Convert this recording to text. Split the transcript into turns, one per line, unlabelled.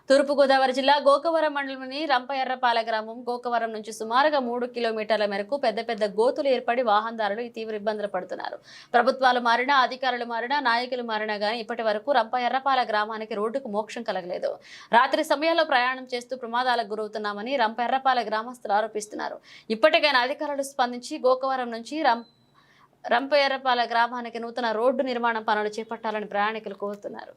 తూర్పుగోదావరి జిల్లా గోకవరం మండలంలోని రంపయర్రపాల గ్రామం గోకవరం నుంచి సుమారుగా 3 కిలోమీటర్ల మేరకు పెద్ద పెద్ద గోతులు ఏర్పడి వాహనదారులు తీవ్ర ఇబ్బందులు పడుతున్నారు. ప్రభుత్వాలు మారినా, అధికారులు మారినా, నాయకులు మారినా గానీ ఇప్పటి వరకు రంపయర్రపాల గ్రామానికి రోడ్డుకు మోక్షం కలగలేదు. రాత్రి సమయాల్లో ప్రయాణం చేస్తూ ప్రమాదాలకు గురవుతున్నామని రంపయర్రపాల గ్రామస్తులు ఆరోపిస్తున్నారు. ఇప్పటికైనా అధికారులు స్పందించి గోకవరం నుంచి రంపయర్రపాల గ్రామానికి నూతన రోడ్డు నిర్మాణం పనులు చేపట్టాలని ప్రయాణికులు కోరుతున్నారు.